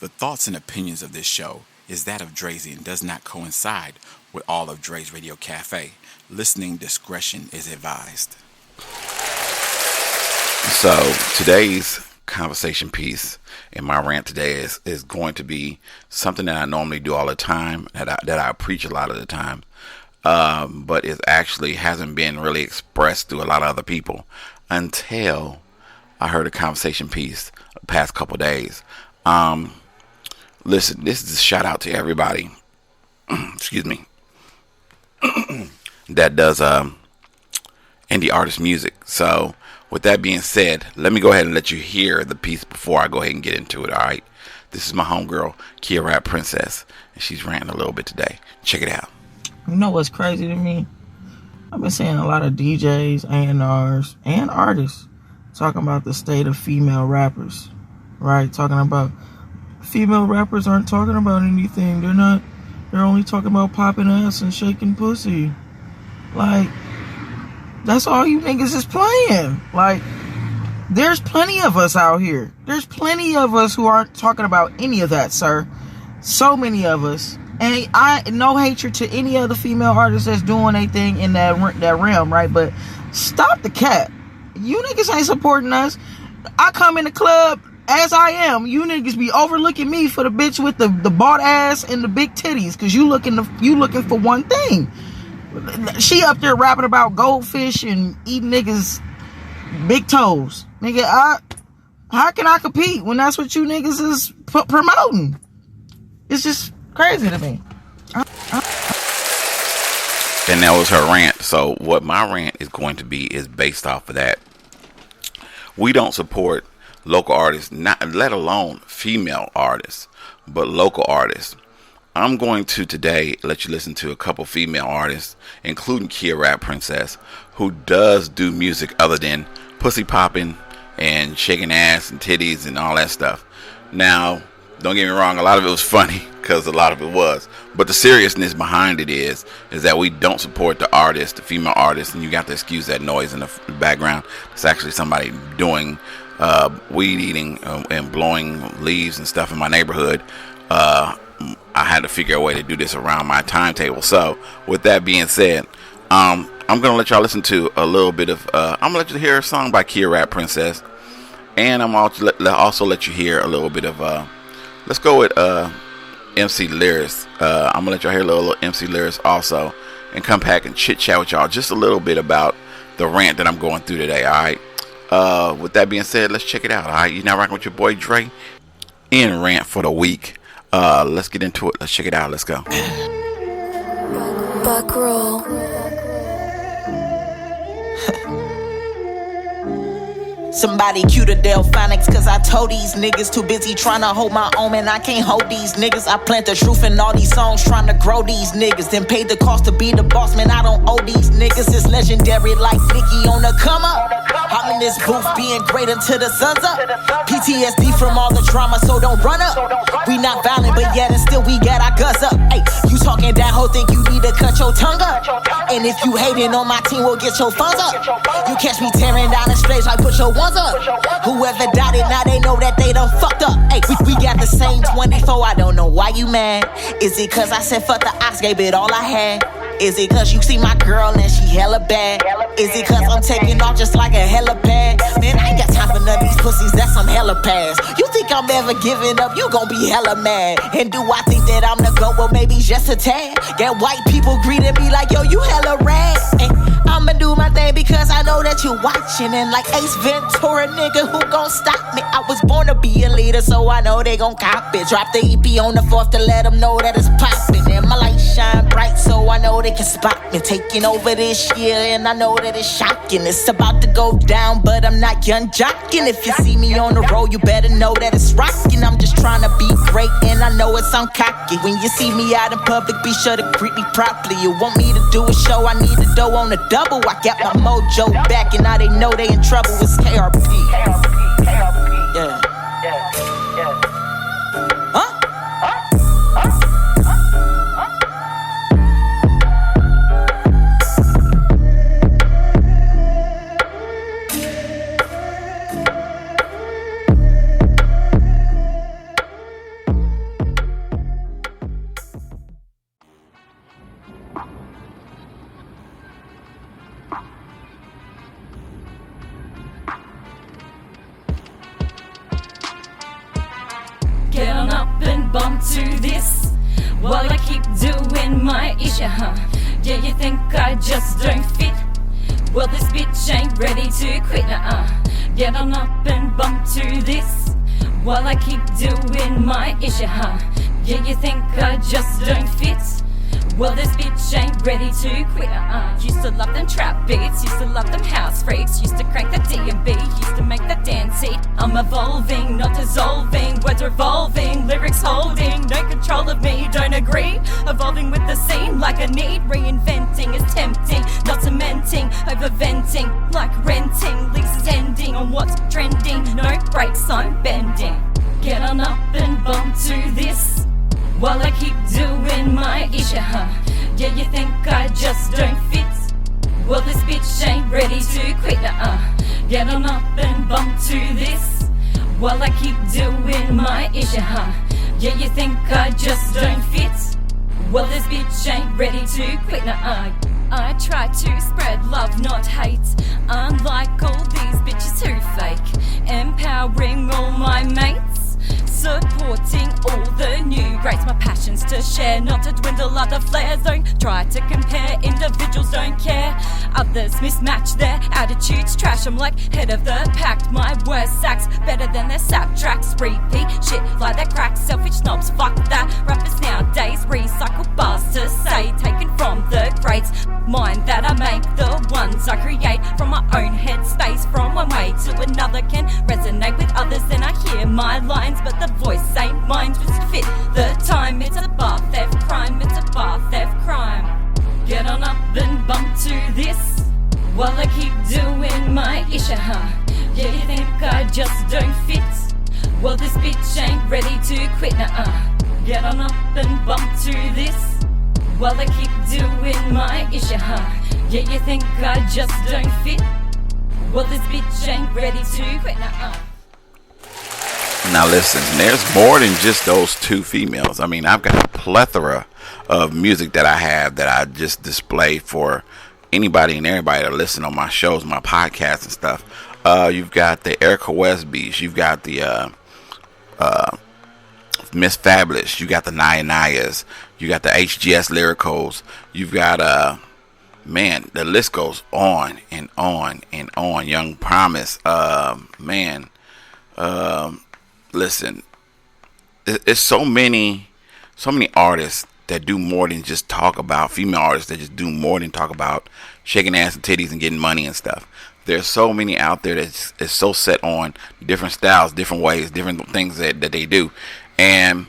The thoughts and opinions of this show is that of Drezey and does not coincide with all of Dre's Radio Cafe. Listening discretion is advised. So today's conversation piece in my rant today is going to be something that I normally do all the time, that I preach a lot of the time, but it actually hasn't been really expressed through a lot of other people until I heard a conversation piece the past couple days. Listen, this is a shout out to everybody excuse me that does indie artist music. So with that being said, let me go ahead and let you hear the piece before I go ahead and get into it. All right, this is my homegirl Kia Rap Princess, and she's ranting a little bit today. Check it out. You know what's crazy to me? I've been seeing a lot of DJs, A&Rs, and artists talking about the state of female rappers, right? Talking about female rappers aren't talking about anything. They're only talking about popping ass and shaking pussy. Like, that's all you niggas is playing. Like, there's plenty of us out here. There's plenty of us who aren't talking about any of that, sir. So many of us. And I, no hatred to any other female artist that's doing anything in that realm, right? But stop the cap. You niggas ain't supporting us. I come in the club as I am. You niggas be overlooking me for the bitch with the bald ass and the big titties, cause you looking for one thing. She up there rapping about goldfish and eating niggas big toes. Nigga, how can I compete when that's what you niggas is promoting? It's just crazy to me. And that was her rant. So what my rant is going to be is based off of that. We don't support local artists, not let alone female artists, but local artists. I'm going to today let you listen to a couple female artists, including Kia Rap Princess, who does do music other than pussy popping and shaking ass and titties and all that stuff. Now, don't get me wrong, a lot of it was funny, because a lot of it was, but the seriousness behind it is that we don't support the artist, the female artist, and you got to excuse that noise in the background. It's actually somebody doing weed eating and blowing leaves and stuff in my neighborhood. I had to figure a way to do this around my timetable. So with that being said, I'm gonna let y'all listen to a little bit of I'm gonna let you hear a song by Kia Rap Princess, and I'm also let you hear a little bit of let's go with MC Lyrics. I'm gonna let y'all hear a little MC Lyrics also, and come back and chit chat with y'all just a little bit about the rant that I'm going through today. All right. With that being said, let's check it out. All right, you're now rocking with your boy Dre in Rant for the week. Let's get into it. Let's check it out. Let's go. Buck roll. Somebody cue the Delphonics, cause I told these niggas too busy trying to hold my own, and I can't hold these niggas. I plant the truth in all these songs trying to grow these niggas, then paid the cost to be the boss, man, I don't owe these niggas. It's legendary like Nicki on the come up. I'm in this booth being great until the sun's up. PTSD from all the trauma, so don't run up. We not violent, but yet and still we got our guts up. Ay, you talking that whole think you need to cut your tongue up. And if you hating on my team, we'll get your funds up. You catch me tearing down the stage like put your ones up. Whoever doubted, now they know that they done fucked up. Ay, we got the same 24, I don't know why you mad. Is it cause I said fuck the ox, gave it all I had? Is it cause you see my girl and she hella bad? Is it cause I'm taking off just like a hella pad? Man, I ain't got time for none of these pussies, that's some hella pass. You think I'm ever giving up, you gon' be hella mad. And do I think that I'm the GOAT? Well, maybe just a tad. Get white people greeting me like, yo, you hella rad. And I'ma do my thing because I know that you're watching. And like Ace Ventura, nigga, who gon' stop me? I was born to be a leader, so I know they gon' cop it. Drop the EP on the 4th to let them know that it's poppin'. And my light shine bright, so I know they can spot me. Taking over this year, and I know that it's shocking. It's about to go down, but I'm not young jocking. If you see me on the road, you better know that it's rocking. I'm just trying to be great, and I know it sound cocky. When you see me out in public, be sure to greet me properly. You want me to do a show, I need the dough on the double. I got my mojo back, and now they know they in trouble. It's KRP. Yeah. Huh? bum to this while I keep doing my issue, huh? Yeah, you think I just don't fit? Well, this bitch ain't ready to quit, Get on up and bump to this while I keep doing my issue, huh? Yeah, you think I just don't fit? Well, this bitch ain't ready to quit, Used to love them trap beats, used to love them house freaks, used to crank the D&B, used to make the dance heat. I'm evolving, not dissolving, words revolving, lyrics holding, no control of me, don't agree. Evolving with the scene like a need, reinventing is tempting, not cementing, overventing, like renting, leases ending on what's trending, no brakes, I'm bending. Get on up and bump to this while I keep doing my issue, huh? Yeah, you think I just don't fit? Well, this bitch ain't ready to quit, Get on up and bump to this while I keep doing my issue, huh? Yeah, you think I just don't fit? Well, this bitch ain't ready to quit, I try to spread love, not hate, unlike all these bitches who fake. Empowering all my mates, supporting all the new greats. My passion's to share, not to dwindle other flares. Don't try to compare, individuals don't care. Others mismatch their attitudes, trash. I'm like head of the pack, my worst sacks better than their sap tracks. Repeat shit like that crack, selfish snobs, fuck that. Rappers nowadays recycle bars to say, taken from the greats. Mind that I make, the ones I create from my own headspace. From one way to another can resonate with others, then I hear my lines, but the voice ain't mine, just to fit the time. It's a bar theft crime, it's a bar theft crime. Get on up and bump to this while I keep doing my issue, huh? Yeah, you think I just don't fit? Well, this bitch ain't ready to quit, Get on up and bump to this while I keep doing my issue, huh? Yeah, you think I just don't fit? Well, this bitch ain't ready to quit, Now listen, there's more than just those two females. I mean, I've got a plethora of music that I have that I just display for anybody and everybody to listen on my shows, my podcasts and stuff. You've got the Erica Westbys, you've got the Miss Fabulous, you got the Nayas, you got the HGS Lyricals, you've got man, the list goes on and on and on. Young Promise, man, listen, it's so many artists that do more than just talk about, female artists that just do more than talk about shaking ass and titties and getting money and stuff. There's so many out there that's so set on different styles, different ways, different things that they do. And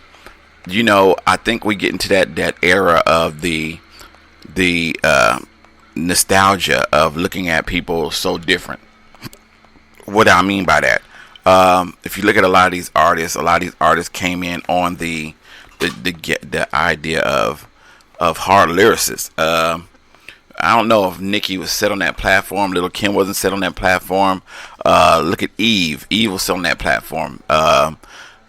you know, I think we get into that era of the nostalgia of looking at people so different. What do I mean by that? If you look at a lot of these artists came in on the idea of hard lyricists. I don't know if Nicki was set on that platform. Little Kim wasn't set on that platform. Look at Eve. Eve was set on that platform.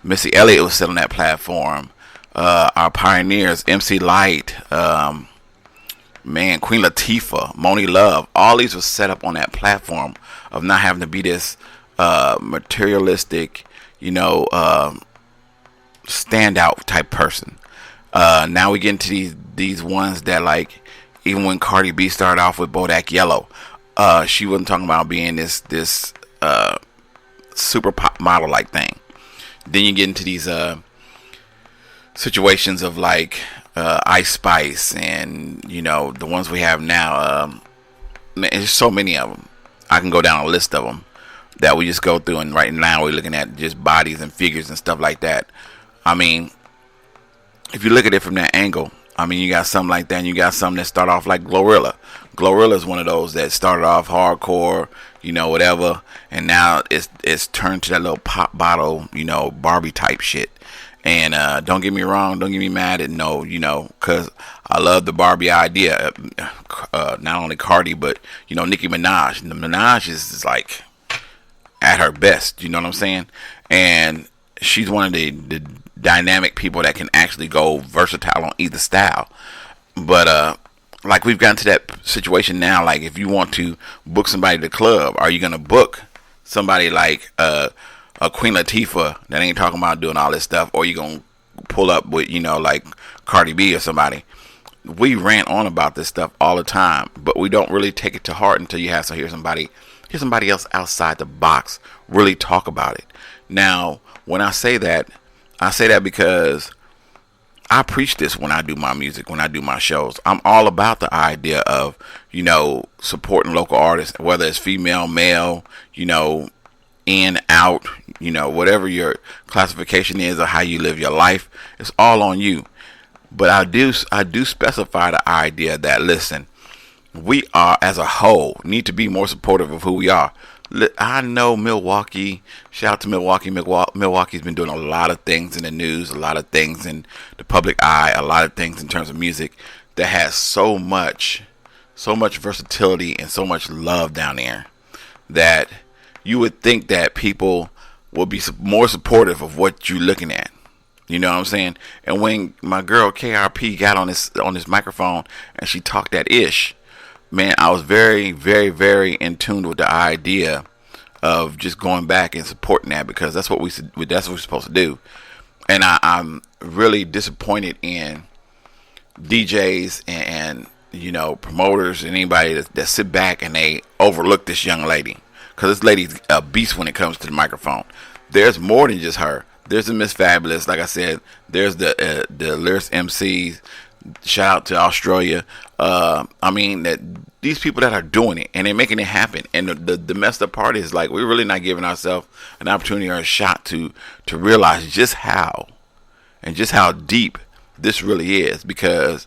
Missy Elliott was set on that platform. Our pioneers, MC Lyte, man, Queen Latifah, Moni Love, all these were set up on that platform of not having to be this materialistic, you know, standout type person. Now we get into these ones that, like, even when Cardi B started off with Bodak Yellow, she wasn't talking about being this super pop model like thing. Then you get into these situations of like Ice Spice and, you know, the ones we have now. Man, there's so many of them. I can go down a list of them that we just go through, and right now we're looking at just bodies and figures and stuff like that. I mean, if you look at it from that angle, I mean, you got something like that, and you got something that start off like Glorilla. Glorilla is one of those that started off hardcore, you know, whatever, and now it's turned to that little pop bottle, you know, Barbie type shit. And don't get me wrong, don't get me mad at no, you know, because I love the Barbie idea. Not only Cardi, but, you know, Nicki Minaj. And the Minaj is like at her best, you know what I'm saying? And she's one of the dynamic people that can actually go versatile on either style. But like, we've gotten to that situation now. Like, if you want to book somebody to the club, are you gonna book somebody like a Queen Latifah that ain't talking about doing all this stuff, or you gonna pull up with, like Cardi B or somebody. We rant on about this stuff all the time, but we don't really take it to heart until you have to hear somebody else outside the box really talk about it. Now, when I say that because I preach this when I do my music, when I do my shows. I'm all about the idea of, supporting local artists, whether it's female, male, in, out, whatever your classification is or how you live your life. It's all on you. But I do specify the idea that, listen, we are as a whole need to be more supportive of who we are. I know Milwaukee, shout out to Milwaukee. Milwaukee's been doing a lot of things in the news, a lot of things in the public eye, a lot of things in terms of music that has so much versatility and so much love down there that you would think that people will be more supportive of what you're looking at. You know what I'm saying? And when my girl KRP got on this microphone and she talked that ish, man, I was very, very, very in tune with the idea of just going back and supporting that, because that's what we're supposed to do. And I'm really disappointed in DJs and promoters and anybody that sit back and they overlook this young lady, because this lady's a beast when it comes to the microphone. There's more than just her. There's the Miss Fabulous, like I said. There's the Lyrics MCs. Shout out to Australia. That these people that are doing it and they're making it happen. And the messed up part is, like, we're really not giving ourselves an opportunity or a shot to realize just how deep this really is. Because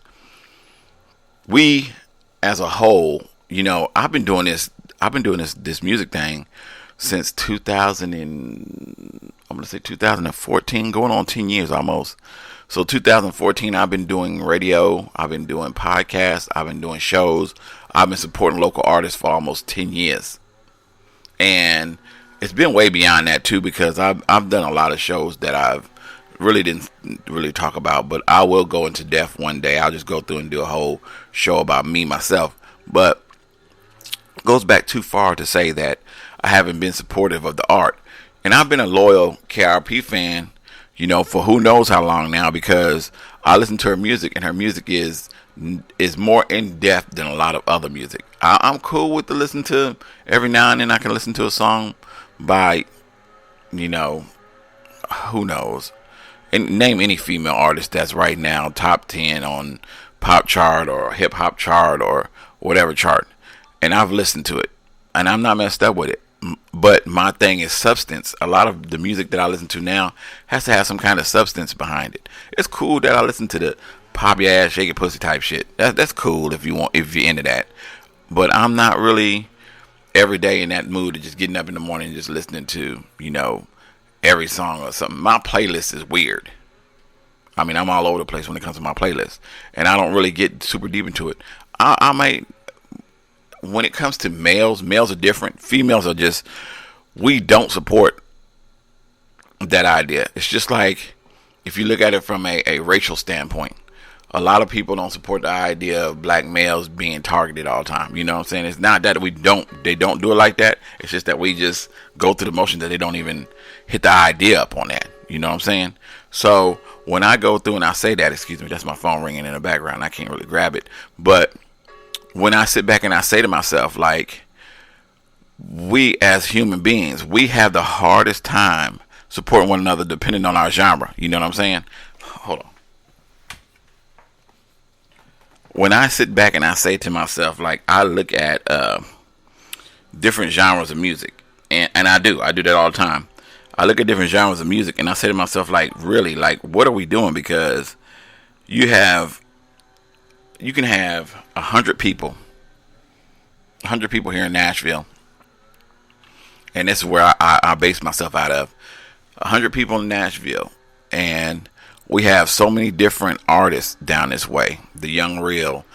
we, as a whole, I've been doing this music thing since 2014, going on 10 years almost. So 2014, I've been doing radio, I've been doing podcasts, I've been doing shows, I've been supporting local artists for almost 10 years. And it's been way beyond that too, because I've done a lot of shows that I've didn't talk about, but I will go into depth one day. I'll just go through and do a whole show about me, myself. But it goes back too far to say that I haven't been supportive of the art. And I've been a loyal KRP fan, for who knows how long now, because I listen to her music, and her music is more in depth than a lot of other music. I'm cool with listen to every now and then. I can listen to a song by, who knows, and name any female artist that's right now top 10 on pop chart or hip hop chart or whatever chart, and I've listened to it, and I'm not messed up with it. But my thing is substance. A lot of the music that I listen to now has to have some kind of substance behind it. It's cool that I listen to the pop your ass, shake your pussy type shit. That's cool if you're into that. But I'm not really every day in that mood of just getting up in the morning and just listening to, every song or something. My playlist is weird. I'm all over the place when it comes to my playlist, and I don't really get super deep into it. I might. When it comes to males are different. Females are just, we don't support that idea. It's just like, if you look at it from a racial standpoint, a lot of people don't support the idea of black males being targeted all the time. You know what I'm saying? It's not that they don't do it like that. It's just that we just go through the motion that they don't even hit the idea up on that. You know what I'm saying? So when I go through and I say that, excuse me, that's my phone ringing in the background. I can't really grab it. But when I sit back and I say to myself, like, we as human beings, we have the hardest time supporting one another depending on our genre. You know what I'm saying? Hold on. When I sit back and I say to myself, like, I look at different genres of music, and I do that all the time. I look at different genres of music and I say to myself, like, really, like, what are we doing? Because you can have 100 people here in Nashville, and this is where I base myself out of. 100 people in Nashville, and we have so many different artists down this way. The Young Real,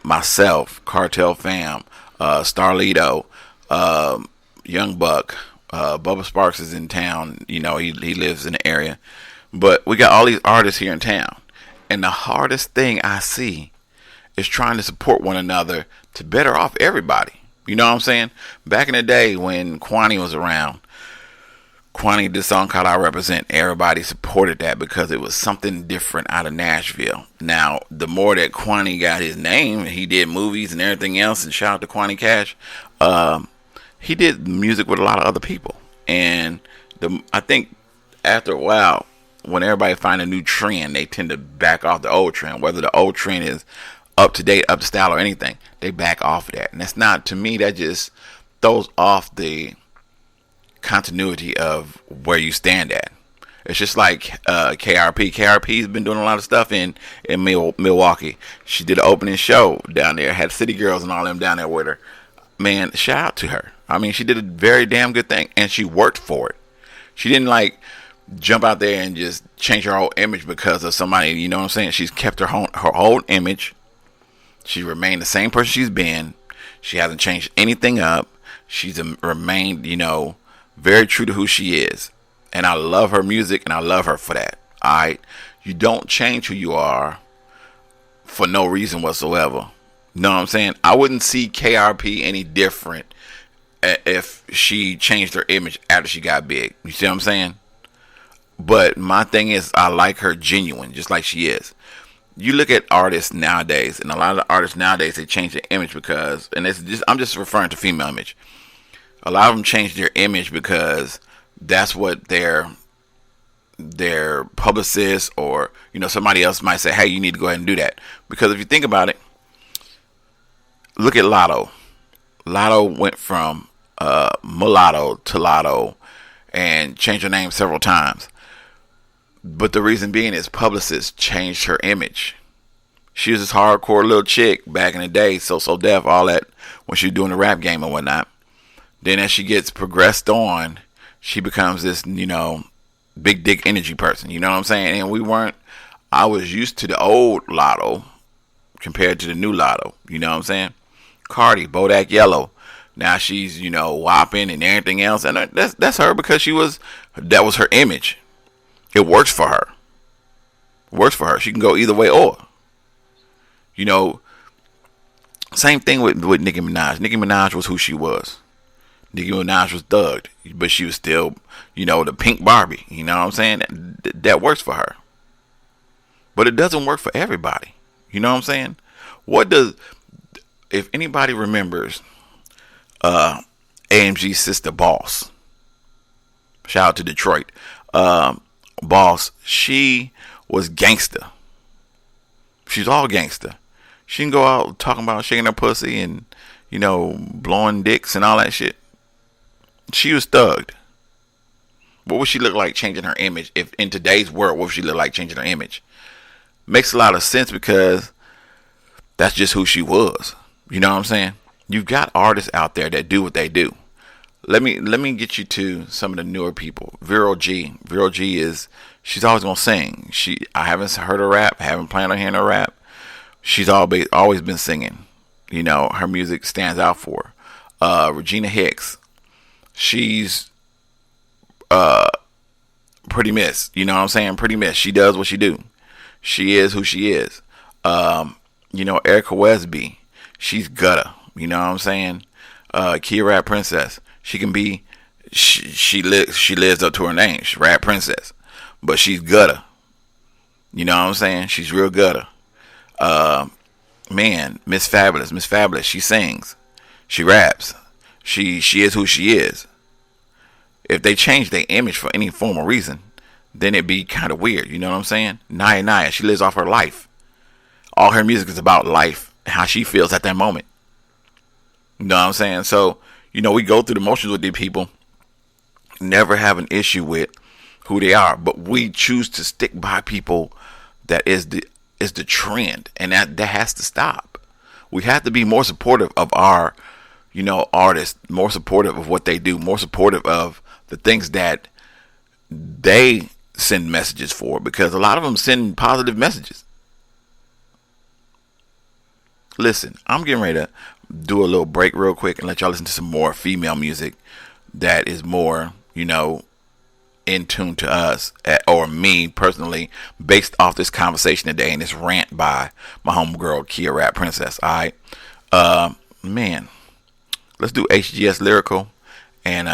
myself, Cartel Fam, Starlito, Young Buck, Bubba Sparks is in town. He lives in the area, but we got all these artists here in town. And the hardest thing I see is trying to support one another to better off everybody. You know what I'm saying? Back in the day when Kwani was around, Kwani did a song called I Represent. Everybody supported that because it was something different out of Nashville. Now, the more that Kwani got his name, he did movies and everything else, and shout out to Kwani Cash, he did music with a lot of other people. And I think after a while, when everybody find a new trend, they tend to back off the old trend. Whether the old trend is up to date, up to style, or anything, they back off of that. And that's not, to me, that just throws off the continuity of where you stand at. It's just like KRP. KRP's been doing a lot of stuff in Milwaukee. She did an opening show down there, had City Girls and all them down there with her. Man, shout out to her. I mean, she did a very damn good thing, and she worked for it. She didn't like jump out there and just change her whole image because of somebody. You know what I'm saying? She's kept her whole image. She remained the same person she's been. She hasn't changed anything up. She's remained, very true to who she is. And I love her music, and I love her for that. Alright? You don't change who you are for no reason whatsoever. Know what I'm saying? I wouldn't see KRP any different if she changed her image after she got big. You see what I'm saying? But my thing is, I like her genuine, just like she is. You look at artists nowadays, and a lot of the artists nowadays, they change their image because, and I'm just referring to female image. A lot of them change their image because that's what their publicist or somebody else might say, hey, you need to go ahead and do that. Because if you think about it, look at Lotto. Lotto went from Mulatto to Lotto and changed her name several times. But the reason being is publicists changed her image. She was this hardcore little chick back in the day, so deaf, all that, when she was doing the rap game and whatnot. Then as she gets progressed on, she becomes this, big dick energy person. You know what I'm saying? And I was used to the old Lotto compared to the new Lotto. You know what I'm saying? Cardi, Bodak Yellow. Now she's, whopping and everything else. And that's her because that was her image. It works for her. She can go either way or. Same thing with Nicki Minaj. Nicki Minaj was who she was. Nicki Minaj was thugged, but she was still, the pink Barbie. You know what I'm saying? That works for her. But it doesn't work for everybody. You know what I'm saying? If anybody remembers AMG's sister Boss, shout out to Detroit, Boss, she was gangster. She's all gangster. She can go out talking about shaking her pussy and, blowing dicks and all that shit. She was thugged. What would she look like changing her image? If in today's world, what would she look like changing her image? Makes a lot of sense because that's just who she was. You know what I'm saying? You've got artists out there that do what they do. Let me get you to some of the newer people. Vero G. Vero G she's always gonna sing. I haven't heard her rap. Haven't planned on hearing her rap. She's always been singing. Her music stands out for her. Regina Hicks. She's pretty miss. You know what I'm saying? Pretty miss. She does what she do. She is who she is. Erica Wesby. She's gutter. You know what I'm saying? Kia Rap Princess. She can be. She lives up to her name. She's Rap Princess, but she's gutter. You know what I'm saying? She's real gutter. Miss Fabulous. Miss Fabulous. She sings. She raps. She is who she is. If they change their image for any form or reason, then it'd be kind of weird. You know what I'm saying? Naya. She lives off her life. All her music is about life and how she feels at that moment. You know what I'm saying? So, we go through the motions with these people. Never have an issue with who they are, but we choose to stick by people that is the trend, and that has to stop. We have to be more supportive of our, artists, more supportive of what they do, more supportive of the things that they send messages for, because a lot of them send positive messages. Listen, I'm getting ready to do a little break real quick and let y'all listen to some more female music that is more, in tune to us, or me personally, based off this conversation today and this rant by my homegirl Kia Rap Princess. Alright, man, let's do HGS Lyrical, and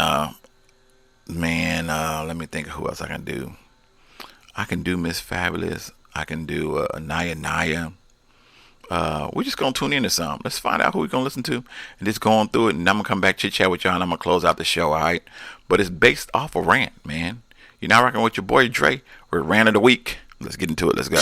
Man, let me think of who else I can do. I can do Miss Fabulous. I can do Naya Naya. We're just gonna tune into some. Let's find out who we're gonna listen to and just go on through it. And I'm gonna come back chit chat with y'all, and I'm gonna close out the show. All right, but it's based off of Rant, man. You're now rocking with your boy Dre. We're Rant of the Week. Let's get into it. Let's go.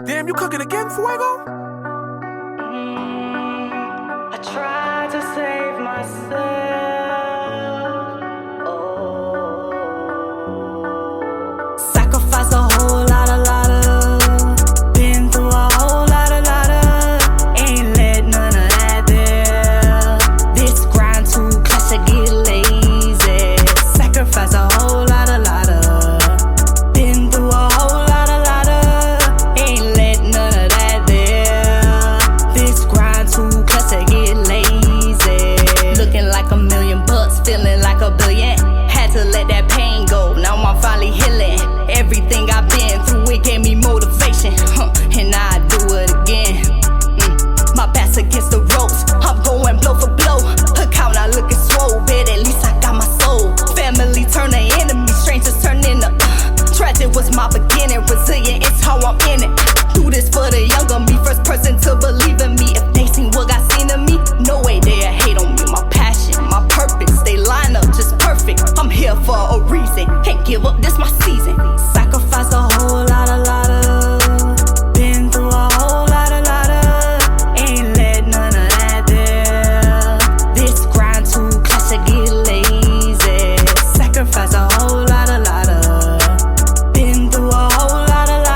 Damn, you cooking again, Fuego? I tried to save myself. Oh. Sacrifice a whole lot of. Been through a whole lot of. Ain't let none of that there. This grind too clutch to get lazy. Sacrifice a whole lot of. Been through a whole lot of. Ain't let none of that there. This grind too clutch to get lazy. Looking like $1,000,000, feeling like $1 billion. Had to let that pain go, now I'm finally healing. Everything I've been through, it gave me motivation, and now I do it again. My back's against the ropes, I'm going blow for blow. Account not looking swole, but at least I got my soul. Family turn to enemy, strangers turn into tragic was my beginning, resilient, it's how I'm in it. Do this for the younger me, first person to believe in me. If they seen what got seen in me, no way they'll hate on me. My passion, my purpose, they line up just perfect. I'm here for a reason, can't give up, this my season. Sacrifice a whole lot of. Been through a whole lot of. Ain't let none of that there. This grind too clutch to get lazy. Sacrifice a whole lot of. Been through a whole lot of.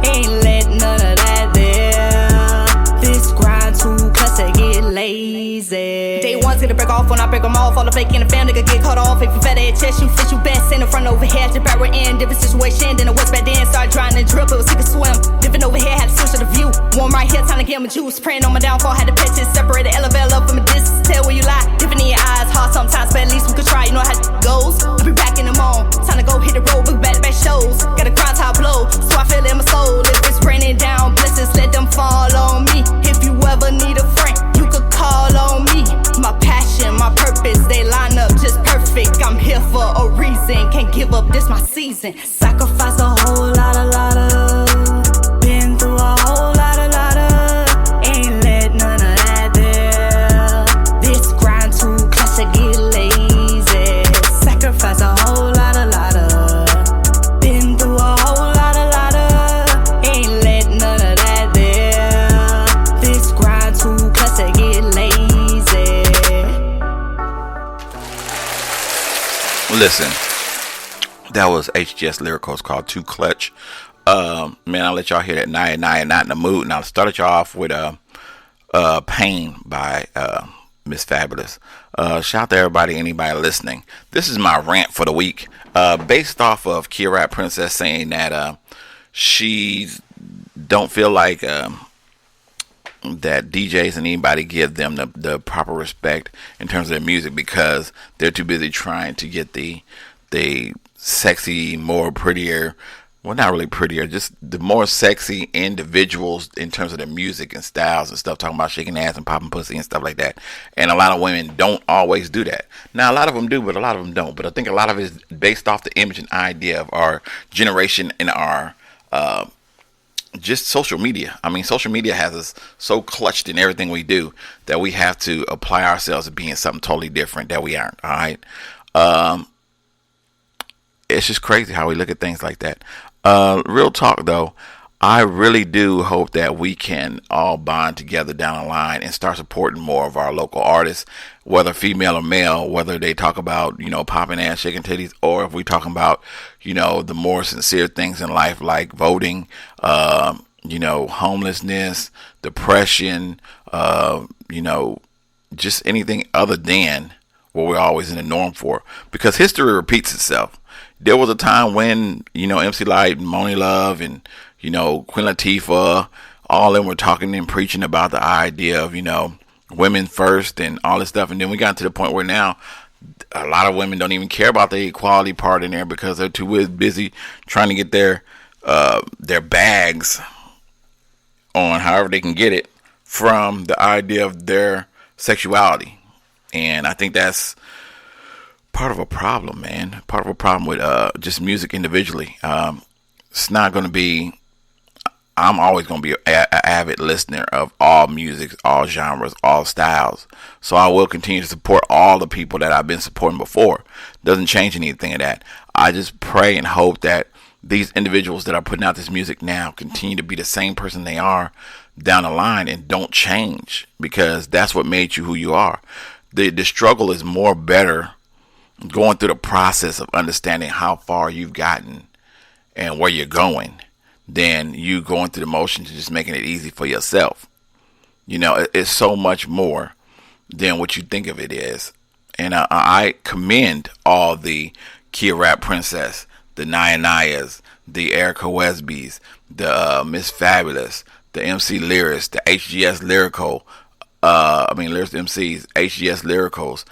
Ain't let none of that there. This grind too clutch to get lazy. Day one's gonna break off when I break them off. All the fake in the fam, nigga get cut off. If you fat at chest, you fit you best. In the front over here, just power in. Different situation, then it was back then. Started trying to drip, it was sick of swim. Different over here, had to switch to the view. Warm right here, time to get my juice. Praying on my downfall, had to patch it. Separate the elevator up from a distance. Tell where you lie. Different in your eyes, hard sometimes, but at least we could try. You know how it goes. I'll be back in the morning. Time to go hit the road, book back to back shows. Got a grind top blow, so I feel it in my soul. If it's raining down, blessings, let them fall on me. If you ever need a friend, you could call on me. My passion, my purpose, they line up just perfect. I'm here for a reason, can't give up, this my season. Sacrifice a whole lot of. Been through a whole lot of. Ain't let none of that there. This grind too clutch to get lazy. Sacrifice a whole lot of. Been through a whole lot of. Ain't let none of that there. This grind too clutch to get lazy. Listen, that was HGS Lyricals called Too Clutch. Man, I'll let y'all hear that night not in the mood. And I'll start y'all off with Pain by Miss Fabulous. Shout out to anybody listening. This is my rant for the week. Based off of Kia Rap Princess saying that she don't feel like that DJs and anybody give them the proper respect in terms of their music because they're too busy trying to get the sexy, more prettier, well, not really prettier, just the more sexy individuals in terms of their music and styles and stuff, talking about shaking ass and popping pussy and stuff like that. And a lot of women don't always do that. Now, a lot of them do, but a lot of them don't. But I think a lot of it is based off the image and idea of our generation and our just social media. I mean, social media has us so clutched in everything we do that we have to apply ourselves to being something totally different that we aren't. All right. It's just crazy how we look at things like that. Real talk though, I really do hope that we can all bond together down the line and start supporting more of our local artists, whether female or male, whether they talk about, popping ass, shaking titties, or if we talking about, the more sincere things in life like voting, homelessness, depression, just anything other than what we're always in the norm for, because history repeats itself. There was a time when, MC Lyte and Moni Love and, Queen Latifah, all of them were talking and preaching about the idea of, women first and all this stuff. And then we got to the point where now a lot of women don't even care about the equality part in there because they're too busy trying to get their bags on however they can get it from the idea of their sexuality. And I think that's part of a problem, man. Part of a problem with just music individually. It's not going to be. I'm always going to be an avid listener of all music, all genres, all styles. So I will continue to support all the people that I've been supporting before. Doesn't change anything of that. I just pray and hope that these individuals that are putting out this music now continue to be the same person they are down the line and don't change, because that's what made you who you are. The struggle is more better going through the process of understanding how far you've gotten and where you're going than you going through the motions and just making it easy for yourself. You know, it's so much more than what you think of it is. And I commend all the Kia Rap Princess, the Naya Nayas, the Erica Wesbys, the Miss Fabulous, the MC Lyrics, the HGS Lyrical, Lyrics MCs, HGS Lyricals.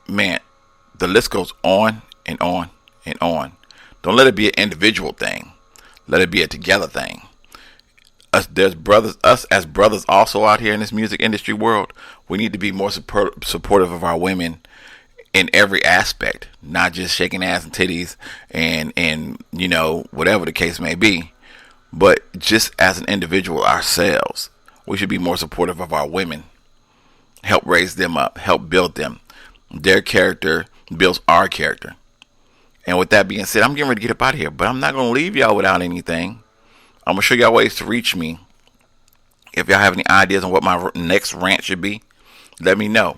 Man, the list goes on and on and on. Don't let it be an individual thing. Let it be a together thing. Us as brothers also out here in this music industry world, we need to be more supportive of our women in every aspect, not just shaking ass and titties and you know, whatever the case may be, but just as an individual ourselves, we should be more supportive of our women. Help raise them up, help build them. Their character builds our character. And with that being said, I'm getting ready to get up out of here, but I'm not going to leave y'all without anything. I'm going to show y'all ways to reach me. If y'all have any ideas on what my next rant should be, let me know.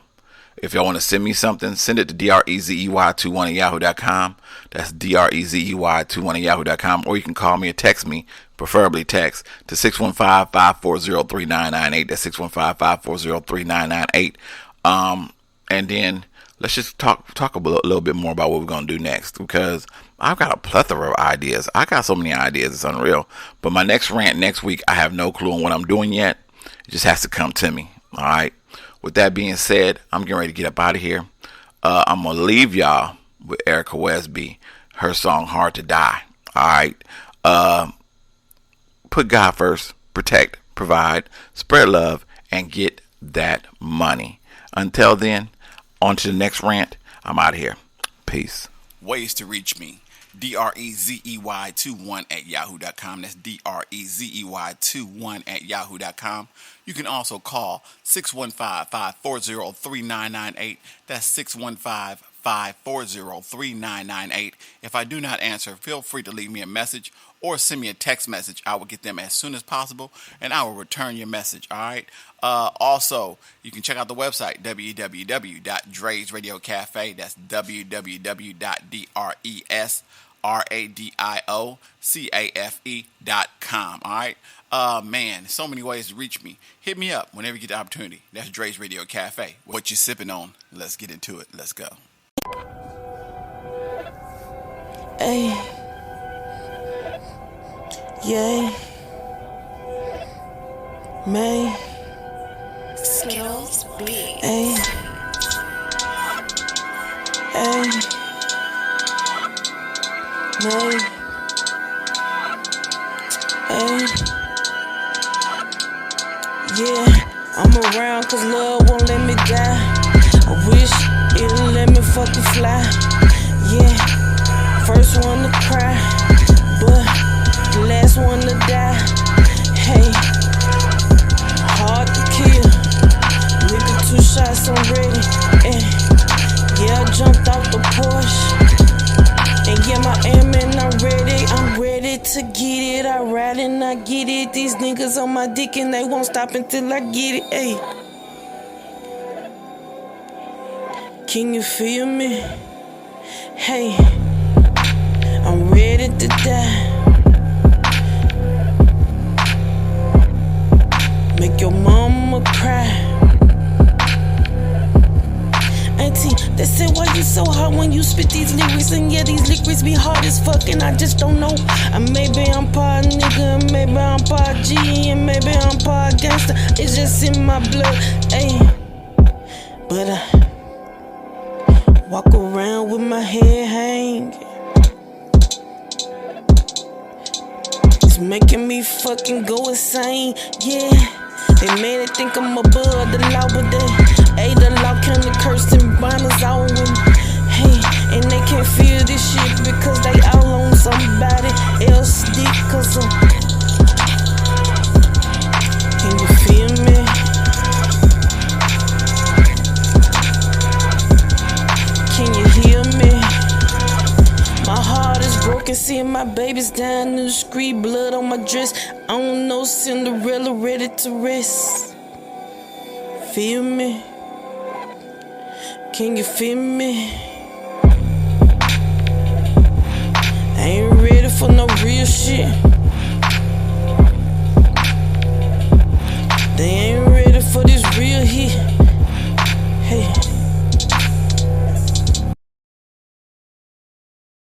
If y'all want to send me something, send it to drezey21@yahoo.com. That's drezey21@yahoo.com. Or you can call me or text me, preferably text, to 615-540-3998. That's 615-540-3998. And then let's just talk a little bit more about what we're going to do next, because I've got a plethora of ideas. I got so many ideas, it's unreal. But my next rant next week, I have no clue on what I'm doing yet. It just has to come to me. All right. With that being said, I'm getting ready to get up out of here. I'm going to leave y'all with Erica Wesby, her song Hard to Die. All right. Put God first, protect, provide, spread love, and get that money. Until then, on to the next rant. I'm out of here. Peace. Ways to reach me. DREZEY21@yahoo.com. That's DREZEY21@yahoo.com. You can also call 615-540-3998. That's 615-540-3998. If I do not answer, feel free to leave me a message or send me a text message. I will get them as soon as possible, and I will return your message. All right. Also, you can check out the website, www.Drezey Radio Cafe. That's www.DREZEY.com. All right. Man, so many ways to reach me. Hit me up whenever you get the opportunity. That's Drezey Radio Cafe. What you sipping on? Let's get into it. Let's go. Hey. Yay. May. Skittles Beats. Hey. Hey. May. Hey. Yeah, I'm around cause love won't let me die. I wish it'll let me fucking fly. Yeah, first one to cry, but the last one to die. Hey, hard to kill. Nigga, 2 shots, I'm ready. Yeah, I jumped off the Porsche. And yeah, my aim and I'm ready to get it. I ride and I get it. These niggas on my dick and they won't stop until I get it. Hey, can you feel me? Hey, I'm ready to die. Make your mama cry. Auntie, they say why you so hot when you spit these lyrics. And yeah, these lyrics be hard as fuck and I just don't know. Maybe I'm part nigga, and maybe I'm part G, and maybe I'm part gangster. It's just in my blood, ayy. But I walk around with my head hanging. It's making me fucking go insane, yeah. They made it think I'm above the law, but the law kinda cursed and bind us all in. Hey, and they can't feel this shit because they all on somebody else's dick. Cause can you feel me? Can you hear me? My heart is broken can see my babies down in the street, blood on my dress. I don't know Cinderella ready to rest. Feel me? Can you feel me? I ain't ready for no real shit.